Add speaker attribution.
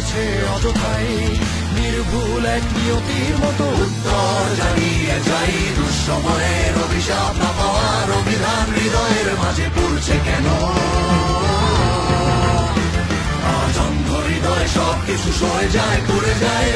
Speaker 1: করছে অযথাই নির্ভুল এক নিয়তির মতো উত্তর জানিয়ে যাই দুঃসময়ের অভিশাপ না পাওয়ার অভিধান হৃদয়ের মাঝে পড়ছে কেন আজ অন্ধ হৃদয় সবকিছু সয়ে যায় পড়ে যায়